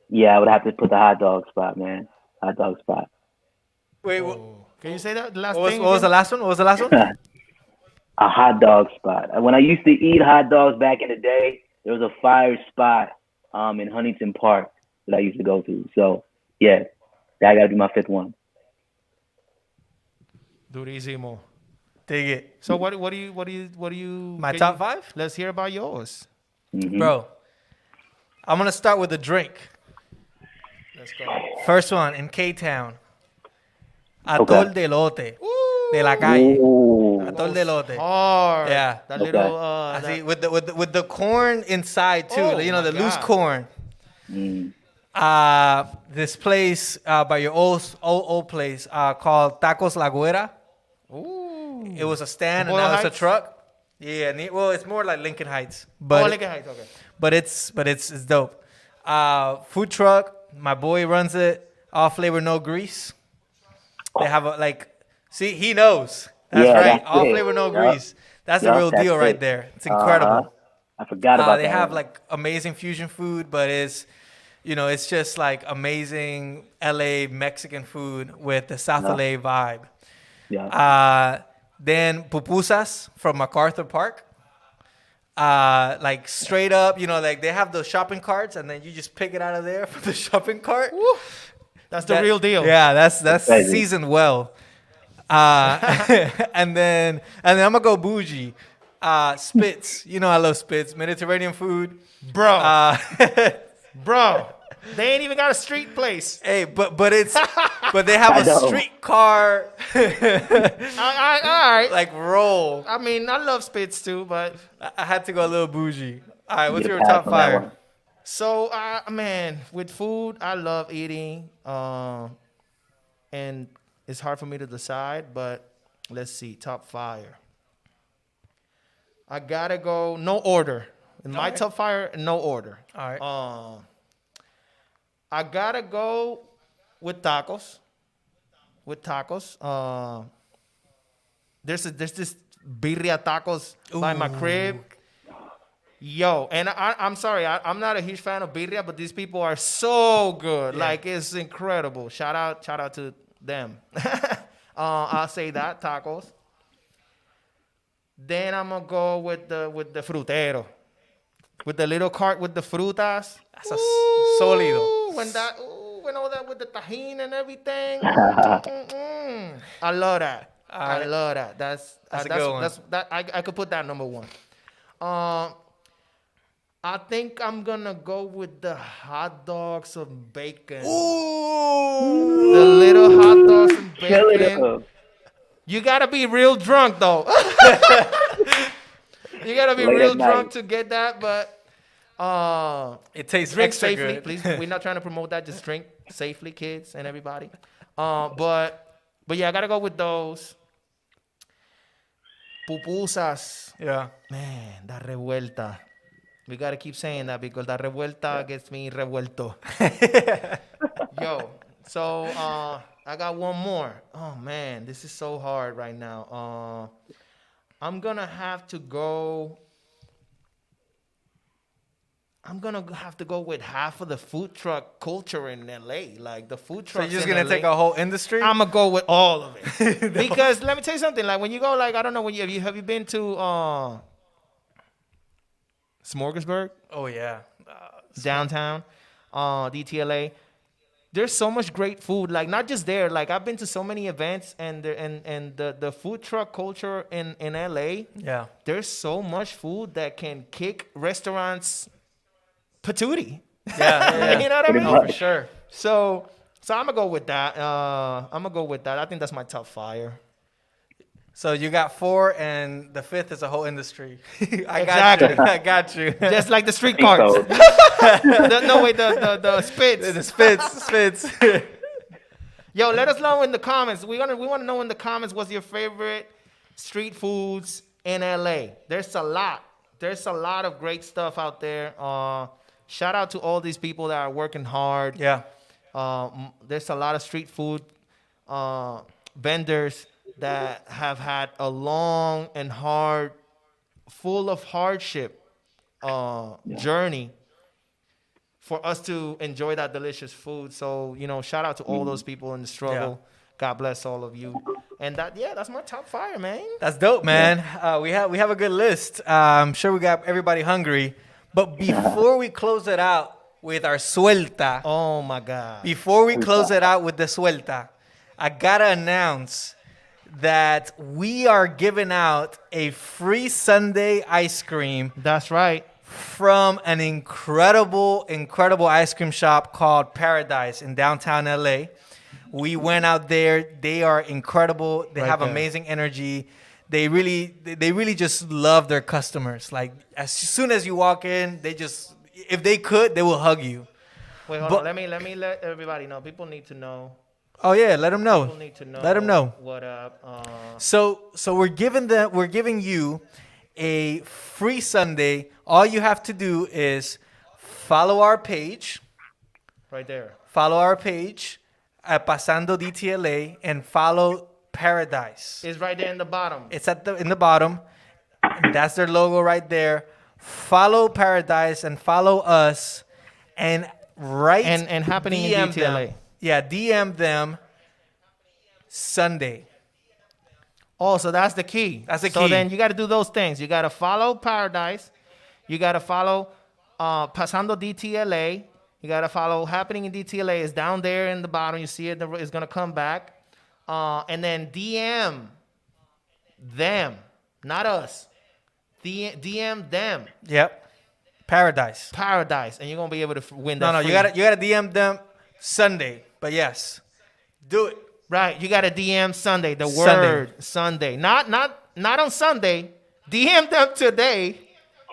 yeah, I would have to put the hot dog spot, man. Hot dog spot. Wait, Can you say that? The last what thing. was the last one? What was the last one? A hot dog spot. When I used to eat hot dogs back in the day, there was a fire spot in Huntington Park that I used to go to. So yeah, that gotta be my 5th one. Durísimo. Dig it. So what do you? My can top you- 5? Let's hear about yours. Mhm. Bro, I'm going to start with a drink. Let's go. First one in K-Town. Okay. Atol de Lote. De la calle. Ooh. Atol de Lote. Hard. Yeah. That Okay. little. See, with the corn inside too. Oh, the my loose God. corn. Mm. This place by your old place called Tacos La Guera. Ooh. It was a stand and Boyle now it's Heights? a truck. Yeah, well, it's more like Lincoln Heights, but Lincoln Heights. Okay. but it's dope. Food truck. My boy runs it. All flavor, no grease. They have see, he knows. That's Yeah, right. that's All it. flavor, no Yup. grease. That's the Yup, real that's deal right it. there. It's incredible. I forgot about They that. have one. like amazing fusion food, but it's it's just like amazing LA Mexican food with the South LA vibe. Yeah. Then pupusas from MacArthur Park. Like straight up, like they have those shopping carts and then you just pick it out of there from the shopping cart. That's the real deal. Yeah, that's Crazy. seasoned well. And then I'm gonna go bougie. Spitz. I love Spitz. Mediterranean food. Bro. Bro. They ain't even got a street place. Hey, but they have I a know. streetcar All right. like roll. I mean, I love Spitz too, but I had to go a little bougie. All right, what's Get a your pass top on that fire? one. so man, with food, I love eating. And it's hard for me to decide, but let's see, top fire. I gotta go no order. In my top fire, no order. All right. I gotta go with tacos. There's this birria tacos by my crib. Yo, and I'm sorry, I'm not a huge fan of birria, but these people are so good. Yeah. Like it's incredible. Shout out to them. I'll say that tacos. Then I'm gonna go with the frutero, with the little cart with the frutas. That's a sólido. When all that with the tajin and everything. I love that. I right. love that. That's a good one. I could put that number 1. I think I'm gonna go with the hot dogs and bacon. Ooh. The little hot dogs and Kill it bacon. up. You gotta be real drunk though. You gotta be Late real at drunk night. to get that, but It tastes drink extra safely, good. please. We're not trying to promote that. Just drink safely, kids and everybody. But But yeah, I gotta go with those. Pupusas. Yeah. Man, that revuelta. We gotta keep saying that because that revuelta gets me revuelto. Yo, so I got one more. Oh man, this is so hard right now. I'm gonna have to go with half of the food truck culture in LA. Like the food So trucks. you're just in gonna LA, take a whole industry? I'm gonna go with all of it. Because let me tell you something. Like when you go, like I don't know, when have you been to Smorgasburg Oh yeah. downtown, DTLA? There's so much great food. Like not just there. Like I've been to so many events, and the food truck culture in LA. Yeah. There's so much food that can kick restaurants patootie. Yeah. You know what I Pretty mean? Oh, for much. sure. So I'm gonna go with that. I think that's my top fire. So you got 4, and the 5th is a whole industry. Exactly. I got you. Just like the street carts. So, the spits. The spits. Yo, let us know in the comments. We want to know in the comments what's your favorite street foods in LA. There's a lot. There's a lot of great stuff out there. Shout out to all these people that are working hard. Yeah. There's a lot of street food vendors that have had a long and hard, full of hardship journey for us to enjoy that delicious food. So, shout out to all those people in the struggle. Yeah. God bless all of you. And that's my top fire, man. That's dope, man. We have a good list. I'm sure we got everybody hungry. But before we close it out with our suelta, Oh my God. before we close it out with the suelta, I gotta announce that we are giving out a free Sunday ice cream That's right. from an incredible ice cream shop called Paradise in downtown LA. We went out there. They are incredible. They Right have there. amazing energy. They really just love their customers. Like as soon as you walk in, if they could, they will hug you. Wait, hold But- on. Let me let everybody know. People need to know. Oh yeah, let them know. People need to know. Let them know. What up? So we're giving you a free Sunday. All you have to do is follow our page. Right there. Follow our page at Pasando DTLA and follow Paradise. It's right there in the bottom. It's in the bottom. That's their logo right there. Follow Paradise and follow us, and And happening in DM DTLA. them. Yeah, DM them Sunday. Oh, so that's the key. That's the So key. then you got to do those things. You got to follow Paradise. You got to follow Pasando DTLA. You got to follow Happening in DTLA. It's down there in the bottom. You see it. It's going to come back. And then DM them, not us. DM them. Yep. Paradise. Paradise. And you're going to be able to win that. No, free. you gotta DM them Sunday. But yes, do it. Right, you got to DM Sunday. The Sunday. word Sunday. Not on Sunday. DM them today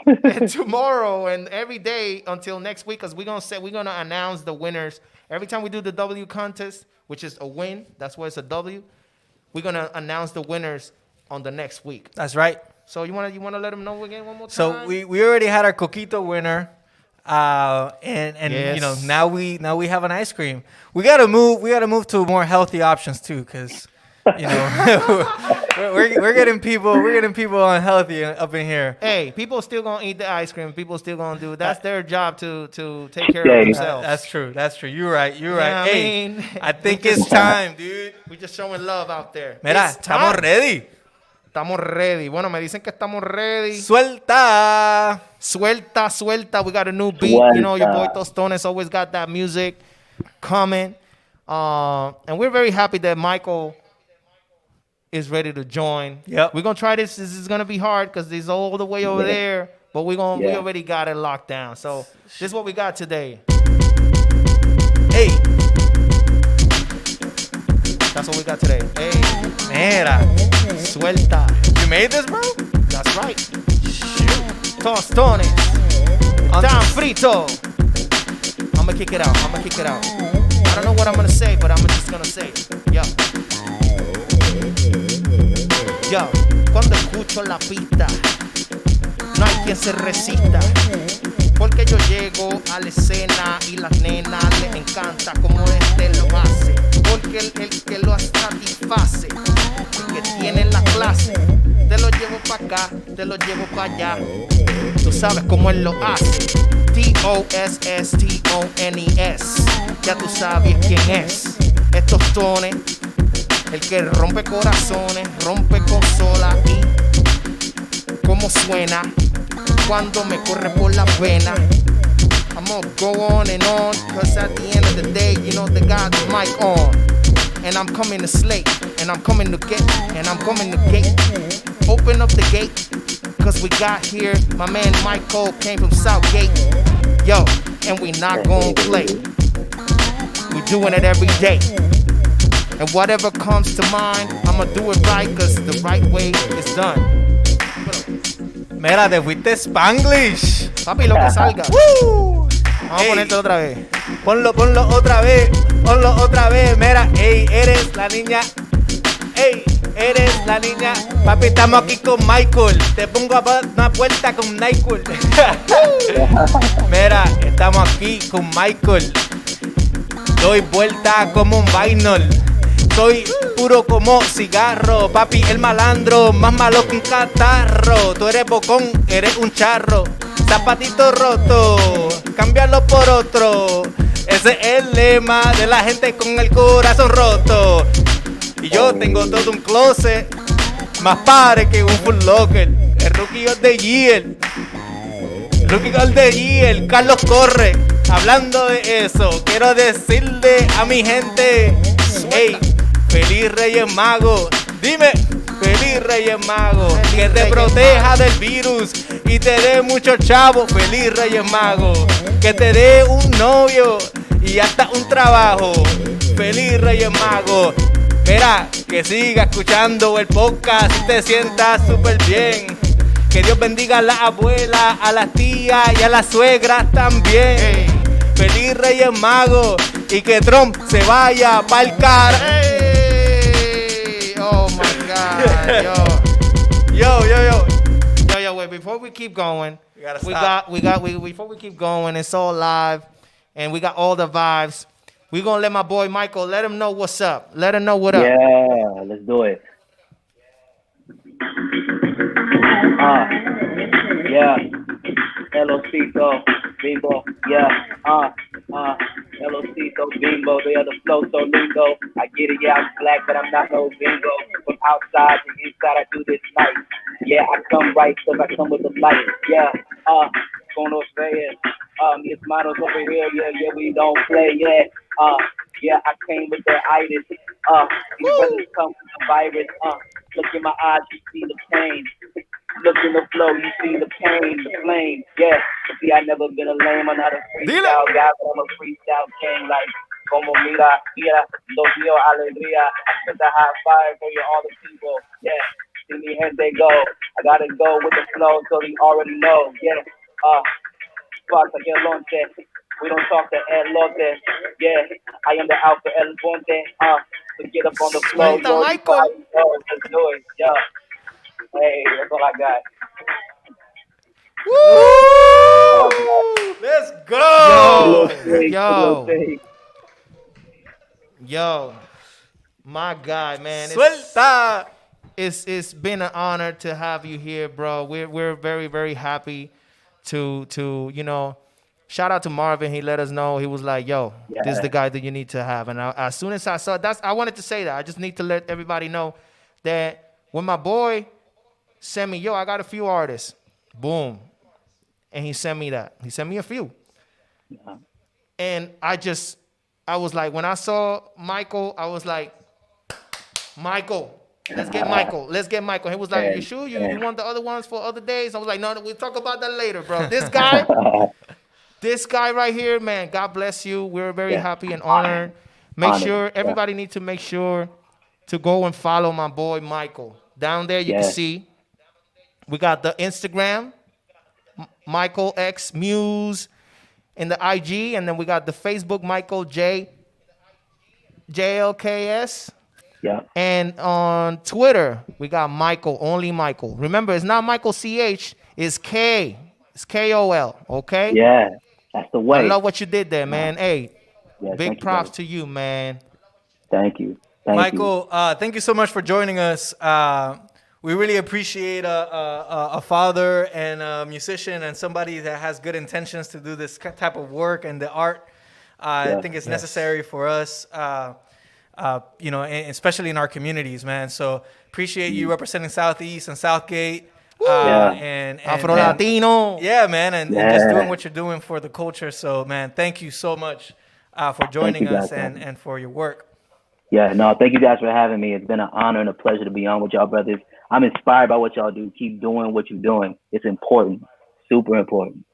and tomorrow and every day until next week, because we're gonna announce the winners every time we do the W contest, which is a win. That's why it's a W. We're gonna announce the winners on the next week. That's right. So you wanna let them know again one more time? So we already had our coquito winner, and Yes. now we have an ice cream. We gotta move to more healthy options too, because we're getting people unhealthy up in here. Hey, people still gonna eat the ice cream. People still gonna do. That's their job to take care Yeah, of yeah. themselves. That's true. You're right. what I Hey, mean? I think it's time, dude. We just showing love out there. Mira, It's estamos time. ready. Estamos ready. Bueno, me dicen que estamos ready. Suelta. Suelta. We got a new beat. Suelta. You know, your boy TossTones always got that music coming. And we're very happy that Mikol is ready to join. Yep. We're going to try this. This is going to be hard because he's all the way over Yeah. there. But we Yeah. already got it locked down. So this is what we got today. Hey, That's what we got today. Hey, mira. suelta. You made this, bro? That's right. TossTones. Down frito. I'm going to kick it out. I don't know what I'm going to say, but I'm just going to say it. Yeah. Yo, cuando escucho la pista, no hay quien se resista. Porque yo llego a la escena y las nenas les encanta como este lo hace. Porque el que lo satisface, el que tiene la clase, te lo llevo para acá, te lo llevo para allá. Tú sabes cómo él lo hace. TossTones. Ya tú sabes quién es. Estos tones, el que rompe corazones, rompe consolas y cómo suena cuando me corre por la pena. I'm gonna go on and on, cause at the end of the day, you know, they got the mic on. And I'm coming to slay, and I'm coming to get, and I'm coming to gate. Open up the gate, cause we got here. My man Mikol came from Southgate. Yo, and we not gonna play. We doing it every day. And whatever comes to mind, I'ma do it right, cause the right way is done. Mira, te fuiste Spanglish. Papi, lo que salga. ¡Woo! Vamos a ponerte otra vez. Ponlo otra vez. Mira, ey, eres la niña. Ey, eres la niña. Papi, estamos aquí con Mikol. Te pongo a una puerta con Mikol. Mira, estamos aquí con Mikol. Doy vuelta como un vinyl. Soy puro como cigarro, papi, el malandro, más malo que un catarro. Tú eres bocón, eres un charro, zapatito roto, cámbialo por otro. Ese es el lema de la gente con el corazón roto. Y yo tengo todo un closet, más padre que un full locker. El rookie of the year, rookie of the year, Carlos corre. Hablando de eso, quiero decirle a mi gente, hey, feliz Reyes Mago, dime, feliz Reyes Mago, que te proteja del virus y te dé mucho chavo, feliz Reyes Mago, que te dé un novio y hasta un trabajo, feliz Reyes Mago. Mira, que siga escuchando el podcast y te sientas súper bien. Que Dios bendiga a las abuelas, a las tías y a las suegras también. Hey. Feliz Reyes Mago y que Trump se vaya pa'l car. Hey. Oh my God, yo. Wait. Before we keep going, before we keep going, it's all live, and we got all the vibes. We're gonna let my boy Mikol, let him know what's up. Let him know what up. Yeah, let's do it. Yeah. Elocito, vivo, yeah, Elocito, bimbo, they are the flow so lindo. I get it, yeah, I'm black, but I'm not no bingo. From outside to inside, I do this night. Yeah, I come right, cause I come with the light. Yeah, con los reyes, mis manos over here, yeah, we don't play, yeah. Yeah, I came with the itis. These brothers come with the virus. Look in my eyes, you see the pain. Look in the flow, you see the pain, the flame. Yeah, see, I never been a lame. I'm not a freestyle guy, but I'm a freestyle king. Like, como mira, los míos, alegría. I sent a high five for you, all the people. Yeah, see me, gente go. I gotta go with the flow, so they already know. Yeah, sparks, I get lonche. We don't talk to El Lote. Yeah, I am the Alpha El Ponte. So get up on the flow. Yo, let's do it. Yeah. Hey, that's all I got. Woo! Let's go! Yo, my God, man. Suelta! It's been an honor to have you here, bro. We're very, very happy to you know. Shout out to Marvin. He let us know. He was like, yo, this is the guy that you need to have. And as soon as I saw that, I wanted to say that. I just need to let everybody know that when my boy sent me, yo, I got a few artists. Boom. And he sent me that. He sent me a few. Yeah. And I was like, when I saw Mikol, I was like, Mikol. Let's get Mikol. Let's get Mikol. He was like, you sure? You want the other ones for other days? I was like, no, we'll talk about that later, bro. This guy... This guy right here, man, God bless you. We're very happy and honored. Everybody needs to make sure to go and follow my boy Mikol. Down there, you can see. We got the Instagram, Mikol X Muse, in the IG, and then we got the Facebook, Mikol JLKS. Yeah. And on Twitter, we got Mikol, only Mikol. Remember, it's not Mikol CH, it's K. It's KOL, okay? Yeah. That's the way. I love what you did there, man. Hey, Yeah, big thank you, props brother. to you, man. Thank you. Thank you. Mikol, thank you so much for joining us. We really appreciate a father and a musician and somebody that has good intentions to do this type of work and the art. I think it's necessary for us, you know, especially in our communities, man. So appreciate you representing Southeast and Southgate. And Afro Latino. Yeah, man, and just doing what you're doing for the culture. So, man, thank you so much for joining us and for your work. Yeah, no, thank you guys for having me. It's been an honor and a pleasure to be on with y'all, brothers. I'm inspired by what y'all do. Keep doing what you're doing. It's important. Super important.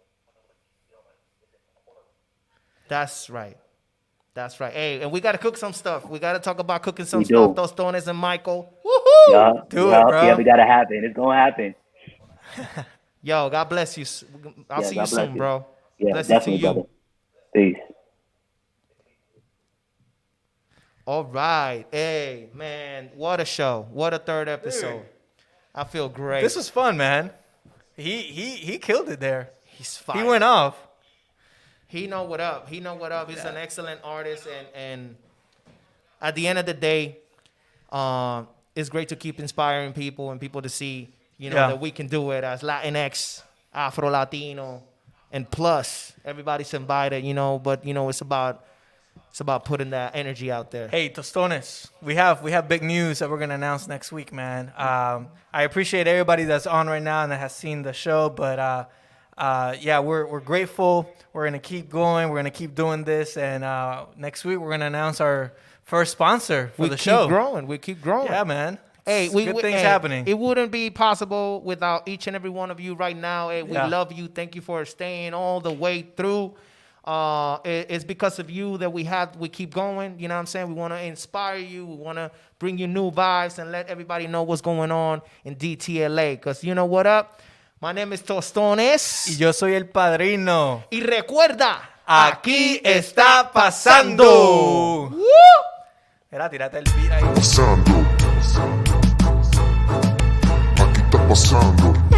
That's right. That's right. Hey, and we got to cook some stuff. We got to talk about cooking some We stuff. do. TossTones and Mikol. Woohoo! Yeah, Do it, bro. Yeah, we got to happen. It's going to happen. Yo, God bless you. I'll see you God bless soon, you. bro. Yeah, Blessings definitely, to you. brother. Peace. All right. Hey, man, what a show. What a third episode. I feel great. This was fun, man. He killed it there. He's fine. He went off. He know what up. He know what up. He's an excellent artist, and at the end of the day, it's great to keep inspiring people and people to see, you know, that we can do it as Latinx, Afro Latino, and plus everybody's invited, you know. But you know, it's about putting that energy out there. Hey, TossTones, we have big news that we're gonna announce next week, man. I appreciate everybody that's on right now and that has seen the show, but yeah, we're grateful. We're gonna keep going. We're gonna keep doing this, and next week we're gonna announce our first sponsor for the show. We keep growing. Yeah, man. Hey, good things happening. It wouldn't be possible without each and every one of you right now. Hey, we love you. Thank you for staying all the way through. It's because of you that we keep going. You know what I'm saying? We want to inspire you. We want to bring you new vibes and let everybody know what's going on in DTLA. Because you know what up? My name is TossTones. Y yo soy el padrino. Y recuerda, Aquí está pasando. Mira, tírate el beat ahí. Pasando. Aquí está pasando.